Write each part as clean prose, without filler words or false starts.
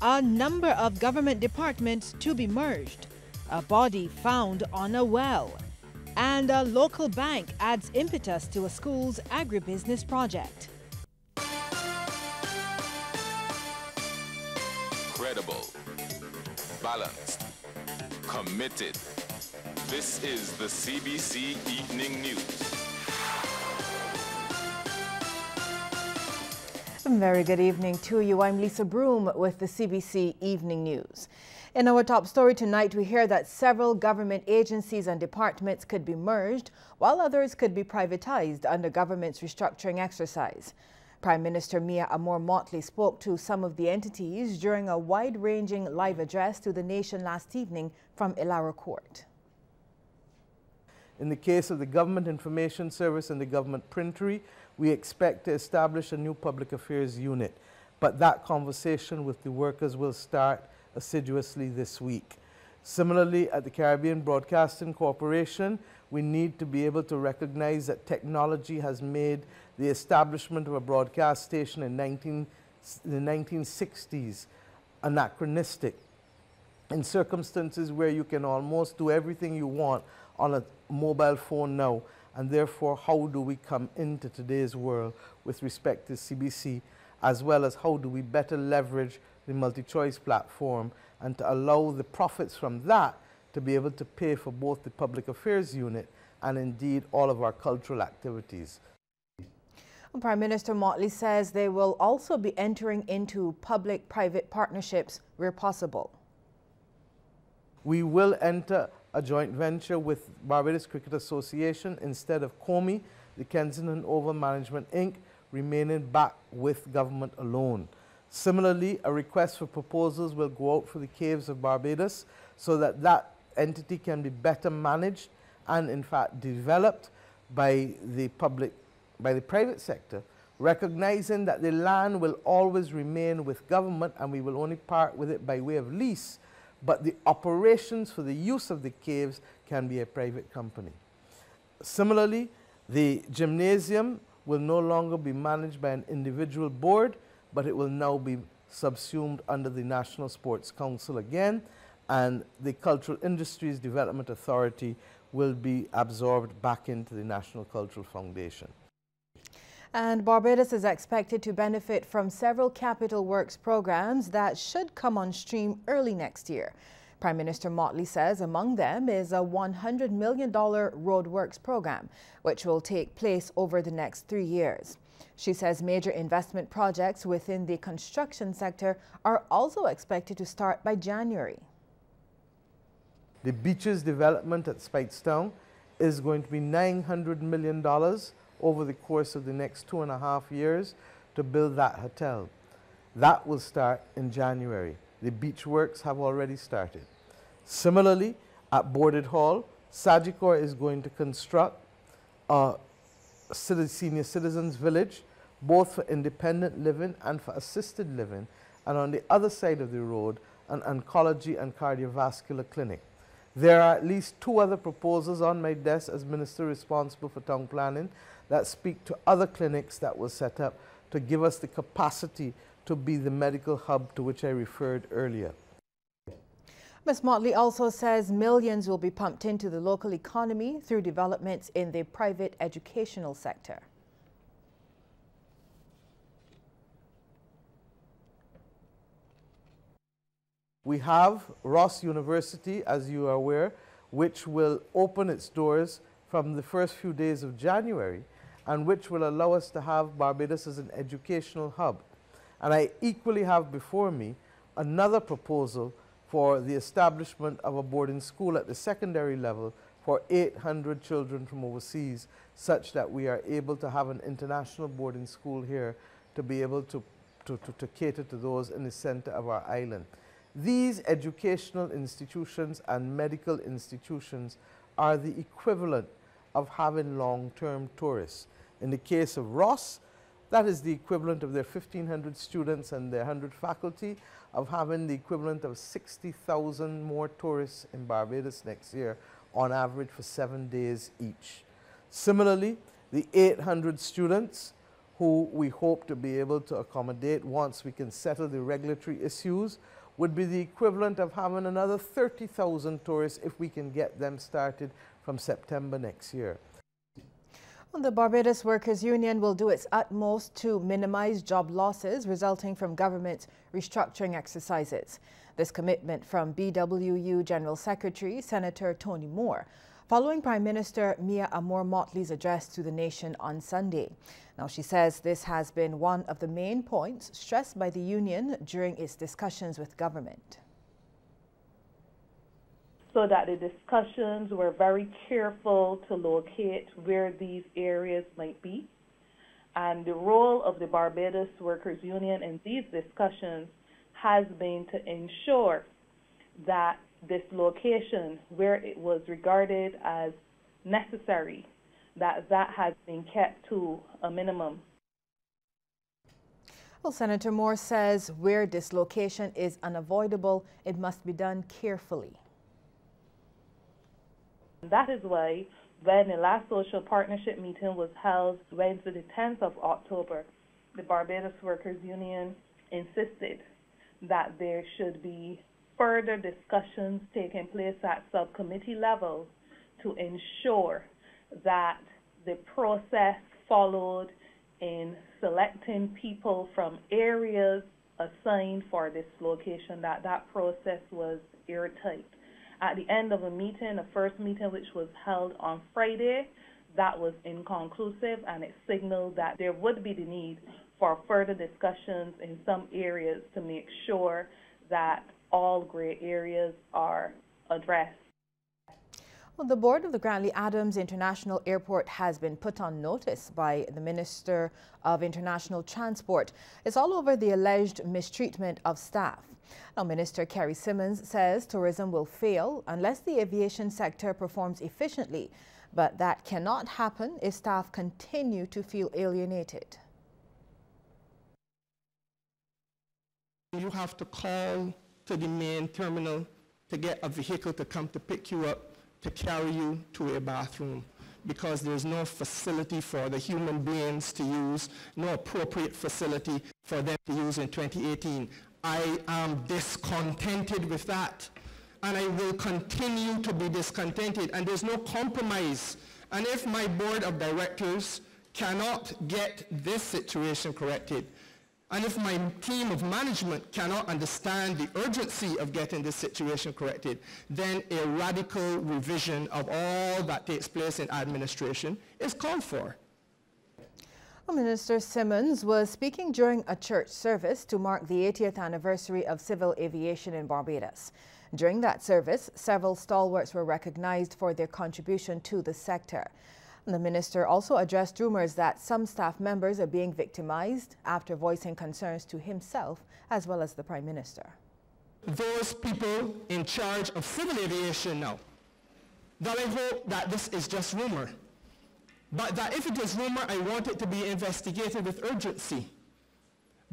A number of government departments to be merged. A body found on a well. And a local bank adds impetus to a school's agribusiness project. Credible, balanced, committed. This is the CBC Evening News. Very good evening to you. I'm Lisa Broom with the CBC Evening News. In our top story tonight, we hear that several government agencies and departments could be merged, while others could be privatized under government's restructuring exercise. Prime Minister Mia Motley spoke to some of the entities during a wide-ranging live address to the nation last evening from Illawarra Court. In the case of the Government Information Service and the Government Printery, we expect to establish a new public affairs unit, but that conversation with the workers will start assiduously this week. Similarly, at the Caribbean Broadcasting Corporation, we need to be able to recognize that technology has made the establishment of a broadcast station in the 1960s anachronistic. In circumstances where you can almost do everything you want on a mobile phone now, and therefore how do we come into today's world with respect to CBC, as well as how do we better leverage the multi-choice platform and to allow the profits from that to be able to pay for both the public affairs unit and indeed all of our cultural activities. Prime Minister Motley says they will also be entering into public-private partnerships where possible. We will enter a joint venture with Barbados Cricket Association instead of COMI, the Kensington Oval Management Inc., remaining back with government alone. Similarly, a request for proposals will go out for the Caves of Barbados so that that entity can be better managed and in fact developed by the private sector, recognizing that the land will always remain with government and we will only part with it by way of lease, but the operations for the use of the caves can be a private company. Similarly, the gymnasium will no longer be managed by an individual board, but it will now be subsumed under the National Sports Council again, and the Cultural Industries Development Authority will be absorbed back into the National Cultural Foundation. And Barbados is expected to benefit from several capital works programs that should come on stream early next year. Prime Minister Motley says among them is a $100 million roadworks program, which will take place over the next 3 years. She says major investment projects within the construction sector are also expected to start by January. The beaches development at Speightstown is going to be $900 million over the course of the next 2.5 years to build that hotel. That will start in January. The beach works have already started. Similarly, at Boarded Hall, Sagicor is going to construct a senior citizens village, both for independent living and for assisted living, and on the other side of the road, an oncology and cardiovascular clinic. There are at least 2 other proposals on my desk as Minister responsible for town planning that speak to other clinics that will set up to give us the capacity to be the medical hub to which I referred earlier. Ms. Motley also says millions will be pumped into the local economy through developments in the private educational sector. We have Ross University, as you are aware, which will open its doors from the first few days of January and which will allow us to have Barbados as an educational hub. And I equally have before me another proposal for the establishment of a boarding school at the secondary level for 800 children from overseas, such that we are able to have an international boarding school here to be able to cater to those in the center of our island. These educational institutions and medical institutions are the equivalent of having long-term tourists. In the case of Ross, that is the equivalent of their 1,500 students and their 100 faculty, of having the equivalent of 60,000 more tourists in Barbados next year, on average for 7 days each. Similarly, the 800 students who we hope to be able to accommodate once we can settle the regulatory issues, would be the equivalent of having another 30,000 tourists if we can get them started from September next year. The Barbados Workers Union will do its utmost to minimize job losses resulting from government's restructuring exercises. This commitment from BWU General Secretary Senator Tony Moore, following Prime Minister Mia Amor-Motley's address to the nation on Sunday. Now, she says this has been one of the main points stressed by the union during its discussions with government. So that the discussions were very careful to locate where these areas might be. And the role of the Barbados Workers Union in these discussions has been to ensure that this location, where it was regarded as necessary, that has been kept to a minimum. Well, Senator Moore says where dislocation is unavoidable, it must be done carefully. That is why when the last social partnership meeting was held Wednesday the 10th of October, the Barbados Workers Union insisted that there should be further discussions taking place at subcommittee level to ensure that the process followed in selecting people from areas assigned for this location, that process was airtight. At the end of a meeting, the first meeting which was held on Friday, that was inconclusive, and it signaled that there would be the need for further discussions in some areas to make sure that all gray areas are addressed. Well, the board of the Grantley Adams International Airport has been put on notice by the Minister of International Transport. It's all over the alleged mistreatment of staff. Now, Minister Kerry Simmons says tourism will fail unless the aviation sector performs efficiently, but that cannot happen if staff continue to feel alienated. You have to call to the main terminal to get a vehicle to come to pick you up, to carry you to a bathroom, because there's no facility for the human beings to use, no appropriate facility for them to use in 2018. I am discontented with that, and I will continue to be discontented, and there's no compromise. And if my board of directors cannot get this situation corrected, and if my team of management cannot understand the urgency of getting this situation corrected, then a radical revision of all that takes place in administration is called for. Minister Simmons was speaking during a church service to mark the 80th anniversary of civil aviation in Barbados. During that service, several stalwarts were recognized for their contribution to the sector. The minister also addressed rumors that some staff members are being victimized after voicing concerns to himself as well as the Prime Minister. Those people in charge of civil aviation now, that I hope that this is just rumor. But that if it is rumor, I want it to be investigated with urgency.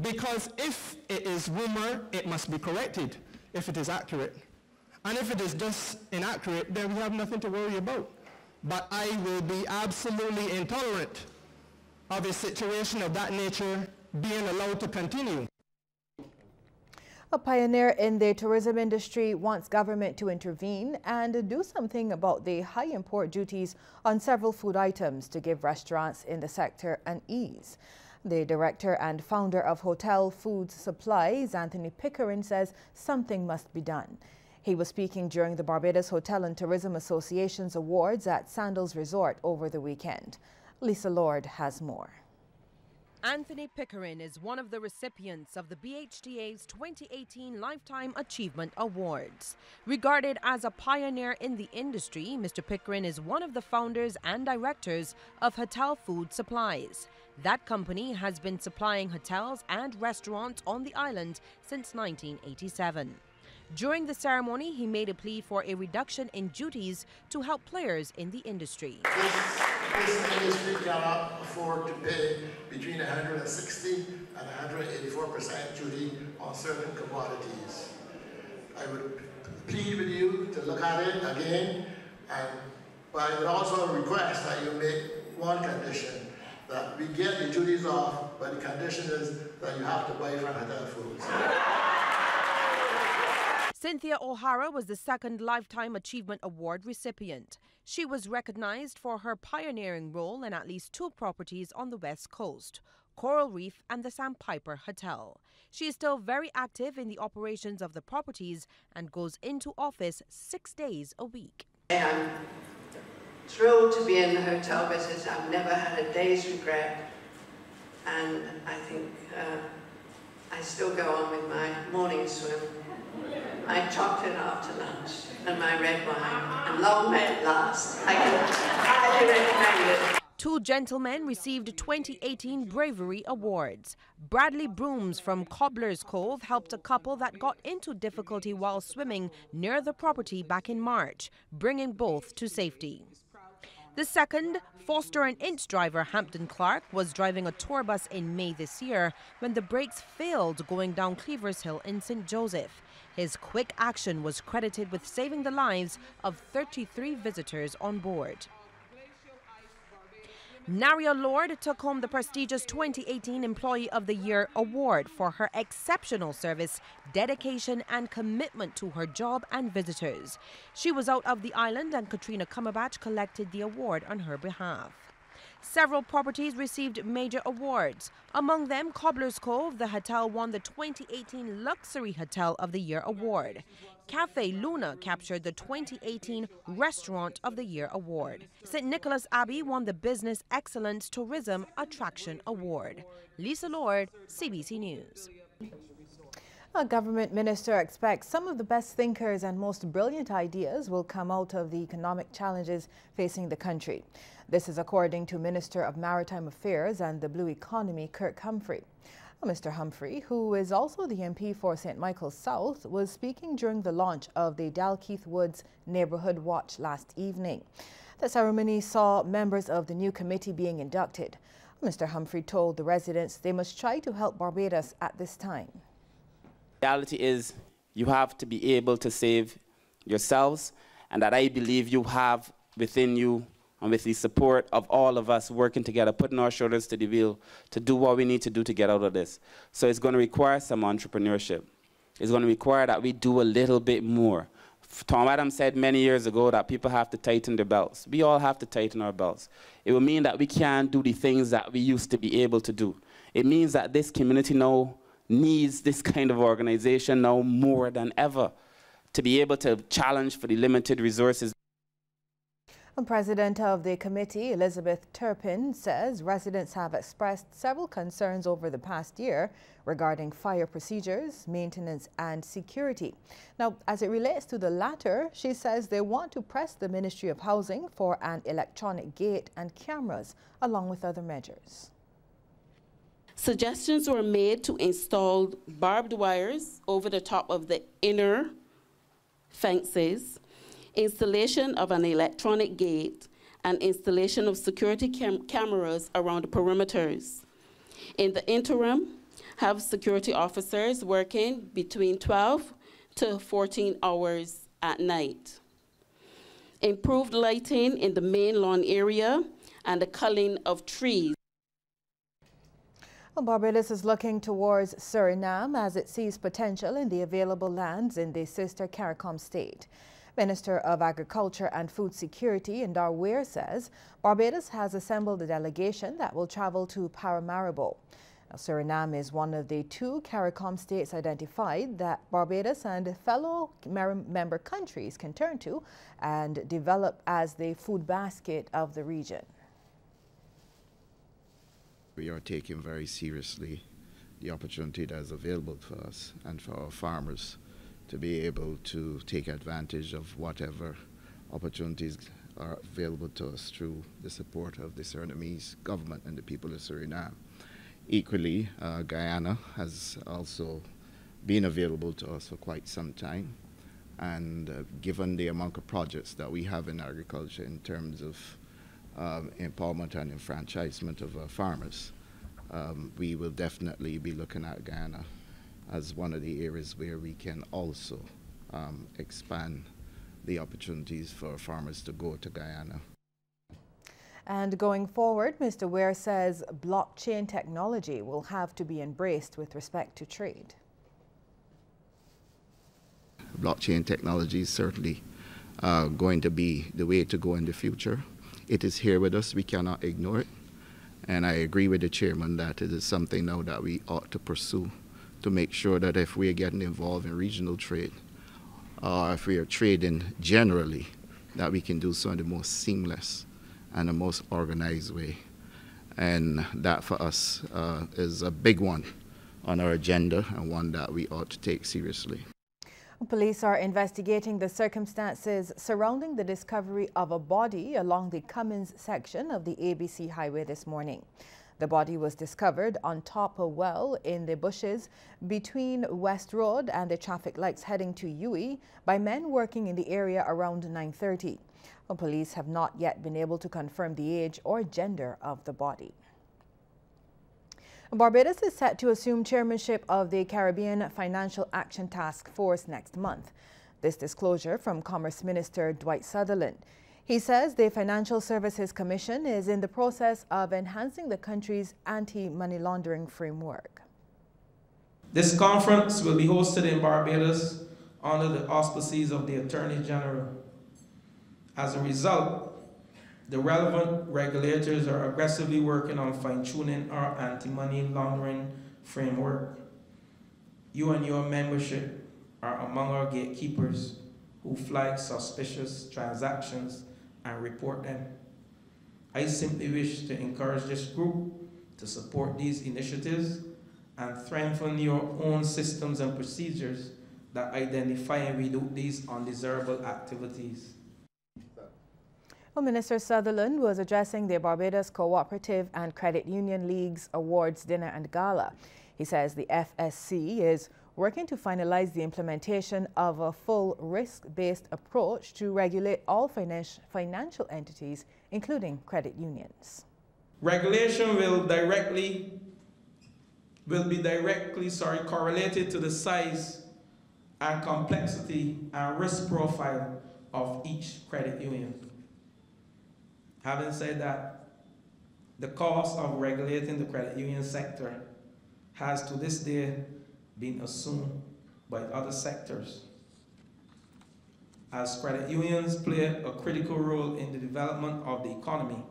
Because if it is rumor, it must be corrected if it is accurate. And if it is just inaccurate, then we have nothing to worry about. But I will be absolutely intolerant of a situation of that nature being allowed to continue. A pioneer in the tourism industry wants government to intervene and do something about the high import duties on several food items to give restaurants in the sector an ease. The director and founder of Hotel Food Supplies, Anthony Pickering, says something must be done. He was speaking during the Barbados Hotel and Tourism Association's awards at Sandals Resort over the weekend. Lisa Lord has more. Anthony Pickering is one of the recipients of the BHTA's 2018 Lifetime Achievement Awards. Regarded as a pioneer in the industry, Mr. Pickering is one of the founders and directors of Hotel Food Supplies. That company has been supplying hotels and restaurants on the island since 1987. During the ceremony, he made a plea for a reduction in duties to help players in the industry. This industry cannot afford to pay between 160 and 184% duty on certain commodities. I would plead with you to look at it again, but I would also request that you make one condition, that we get the duties off, but the condition is that you have to buy from hotel foods. Cynthia O'Hara was the second Lifetime Achievement Award recipient. She was recognized for her pioneering role in at least 2 properties on the West Coast, Coral Reef and the Sandpiper Hotel. She is still very active in the operations of the properties and goes into office 6 days a week. I'm thrilled to be in the hotel business. I've never had a day's regret, and I think I still go on with my morning swim, my chocolate after lunch, and my red wine, and long may it last. I can highly recommend it. 2 gentlemen received 2018 Bravery Awards. Bradley Brooms from Cobbler's Cove helped a couple that got into difficulty while swimming near the property back in March, bringing both to safety. The second, Foster and Ince driver Hampton Clark, was driving a tour bus in May this year when the brakes failed going down Cleavers Hill in St. Joseph. His quick action was credited with saving the lives of 33 visitors on board. Naria Lord took home the prestigious 2018 Employee of the Year award for her exceptional service, dedication and commitment to her job and visitors. She was out of the island and Katrina Cumberbatch collected the award on her behalf. Several properties received major awards. Among them, Cobbler's Cove, the hotel won the 2018 Luxury Hotel of the Year award. Cafe Luna captured the 2018 Restaurant of the Year award. St. Nicholas Abbey won the Business Excellence Tourism Attraction award. Lisa Lord, CBC News. A government minister expects some of the best thinkers and most brilliant ideas will come out of the economic challenges facing the country. This is according to Minister of Maritime Affairs and the Blue Economy, Kirk Humphrey. Mr. Humphrey, who is also the MP for St. Michael's South, was speaking during the launch of the Dalkeith Woods Neighbourhood Watch last evening. The ceremony saw members of the new committee being inducted. Mr. Humphrey told the residents they must try to help Barbados at this time. The reality is you have to be able to save yourselves, and that I believe you have within you, and with the support of all of us working together, putting our shoulders to the wheel to do what we need to do to get out of this. So it's going to require some entrepreneurship. It's going to require that we do a little bit more. Tom Adams said many years ago that people have to tighten their belts. We all have to tighten our belts. It will mean that we can't do the things that we used to be able to do. It means that this community now needs this kind of organization now more than ever to be able to challenge for the limited resources. The president of the committee, Elizabeth Turpin, says residents have expressed several concerns over the past year regarding fire procedures, maintenance and security. Now, as it relates to the latter, she says they want to press the Ministry of Housing for an electronic gate and cameras, along with other measures. Suggestions were made to install barbed wires over the top of the inner fences, installation of an electronic gate, and installation of security cameras around the perimeters. In the interim, have security officers working between 12 to 14 hours at night. Improved lighting in the main lawn area and the culling of trees. Well, Barbados is looking towards Suriname as it sees potential in the available lands in the sister CARICOM state. Minister of Agriculture and Food Security, Indar Weir, says Barbados has assembled a delegation that will travel to Paramaribo. Now, Suriname is one of the 2 CARICOM states identified that Barbados and fellow member countries can turn to and develop as the food basket of the region. We are taking very seriously the opportunity that is available for us and for our farmers to be able to take advantage of whatever opportunities are available to us through the support of the Surinamese government and the people of Suriname. Equally, Guyana has also been available to us for quite some time, and given the amount of projects that we have in agriculture in terms of empowerment and enfranchisement of our farmers, we will definitely be looking at Guyana as one of the areas where we can also expand the opportunities for farmers to go to Guyana. And going forward, Mr. Ware says blockchain technology will have to be embraced with respect to trade. Blockchain technology is certainly going to be the way to go in the future. It is here with us. We cannot ignore it. And I agree with the chairman that it is something now that we ought to pursue to make sure that if we are getting involved in regional trade, or if we are trading generally, that we can do so in the most seamless and the most organized way. And that for us is a big one on our agenda and one that we ought to take seriously. Police are investigating the circumstances surrounding the discovery of a body along the Cummins section of the ABC highway this morning. The body was discovered on top of a well in the bushes between West Road and the traffic lights heading to UE by men working in the area around 9:30. Police have not yet been able to confirm the age or gender of the body. Barbados is set to assume chairmanship of the Caribbean Financial Action Task Force next month. This disclosure from Commerce Minister Dwight Sutherland. He says the Financial Services Commission is in the process of enhancing the country's anti-money laundering framework. This conference will be hosted in Barbados under the auspices of the Attorney General. As a result, the relevant regulators are aggressively working on fine-tuning our anti-money laundering framework. You and your membership are among our gatekeepers who flag suspicious transactions and report them. I simply wish to encourage this group to support these initiatives and strengthen your own systems and procedures that identify and reduce these undesirable activities. Well, Minister Sutherland was addressing the Barbados Cooperative and Credit Union League's Awards Dinner and Gala. He says the FSC is working to finalize the implementation of a full risk-based approach to regulate all financial entities, including credit unions. Regulation will be directly correlated to the size and complexity and risk profile of each credit union. Having said that, the cost of regulating the credit union sector has to this day been assumed by other sectors. As credit unions play a critical role in the development of the economy,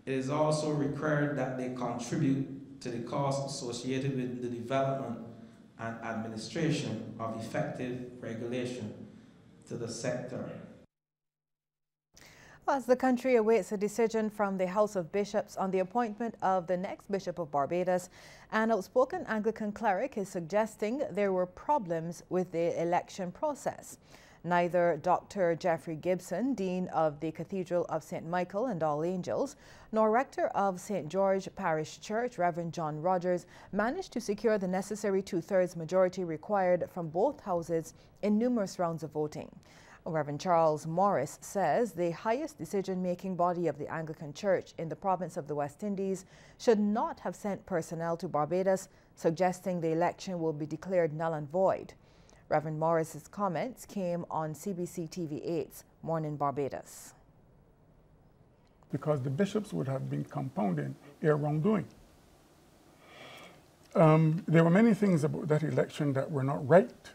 it is also required that they contribute to the costs associated with the development and administration of effective regulation to the sector. As the country awaits a decision from the House of Bishops on the appointment of the next Bishop of Barbados, an outspoken Anglican cleric is suggesting there were problems with the election process. Neither Dr. Jeffrey Gibson, Dean of the Cathedral of St. Michael and All Angels, nor Rector of St. George Parish Church, Reverend John Rogers, managed to secure the necessary two-thirds majority required from both houses in numerous rounds of voting. Reverend Charles Morris says the highest decision-making body of the Anglican Church in the province of the West Indies should not have sent personnel to Barbados, suggesting the election will be declared null and void. Reverend Morris's comments came on CBC TV 8's Morning Barbados. Because the bishops would have been compounding their wrongdoing. There were many things about that election that were not right.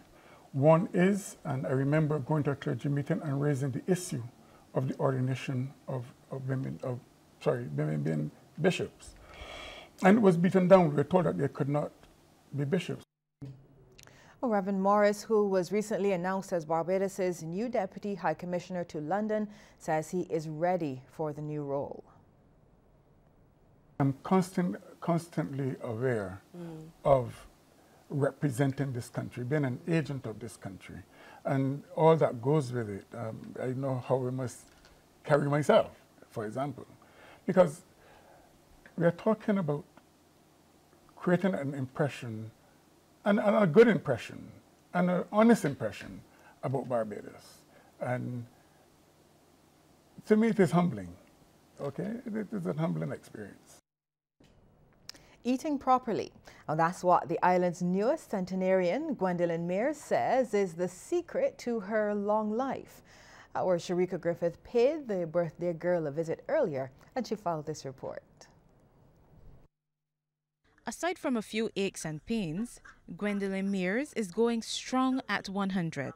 One is, and I remember going to a clergy meeting and raising the issue of the ordination of women being bishops. And it was beaten down. We were told that they could not be bishops. Reverend Morris, who was recently announced as Barbados's new Deputy High Commissioner to London, says he is ready for the new role. I'm constantly aware of representing this country, being an agent of this country, and all that goes with it. I know how I must carry myself, for example, because we are talking about creating an impression, and a good impression, and an honest impression about Barbados. And to me, it is humbling, okay? It is a humbling experience. Eating properly. And that's what the island's newest centenarian, Gwendolyn Mears, says is the secret to her long life. Our Sharika Griffith paid the birthday girl a visit earlier, and she filed this report. Aside from a few aches and pains, Gwendolyn Mears is going strong at 100.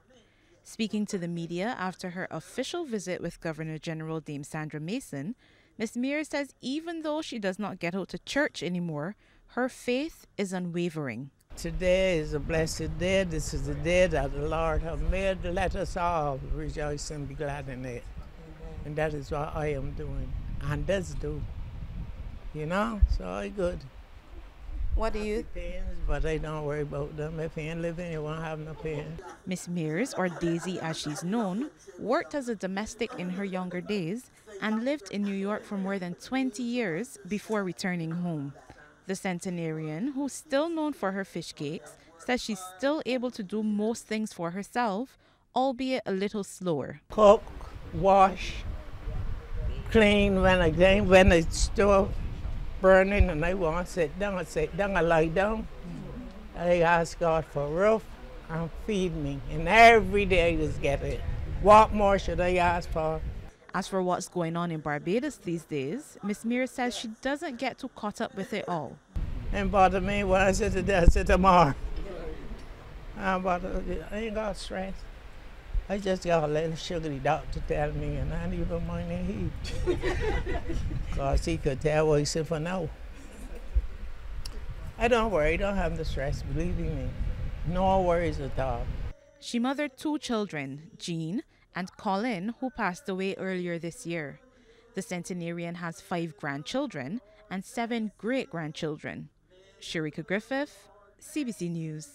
Speaking to the media after her official visit with Governor General Dame Sandra Mason, Ms. Mears says even though she does not get out to church anymore, her faith is unwavering. Today is a blessed day. This is the day that the Lord has made. Let us all rejoice and be glad in it. And that is what I am doing. And does do. You know, so I good. What do you? Pains, but I don't worry about them. If you ain't living, you won't have no pain. Miss Mears, or Daisy as she's known, worked as a domestic in her younger days and lived in New York for more than 20 years before returning home. The Centenarian, who's still known for her fish cakes, says she's still able to do most things for herself, albeit a little slower. Cook, wash, clean when the stove burning and I want to sit down, I lie down. I ask God for a roof and feed me. And every day I just get it. What more should I ask for? As for what's going on in Barbados these days, Miss Mears says she doesn't get too caught up with it all. And bother me when I sit today, I sit tomorrow. I ain't got stress. I just got a little sugary doctor tell me, and I don't even mind the heat. Because he could tell what he said for now. I don't worry, I don't have the stress, believe me. No worries at all. She mothered 2 children, Jean and Colin, who passed away earlier this year. The Centenarian has 5 grandchildren and 7 great-grandchildren. Sharika Griffith, CBC News.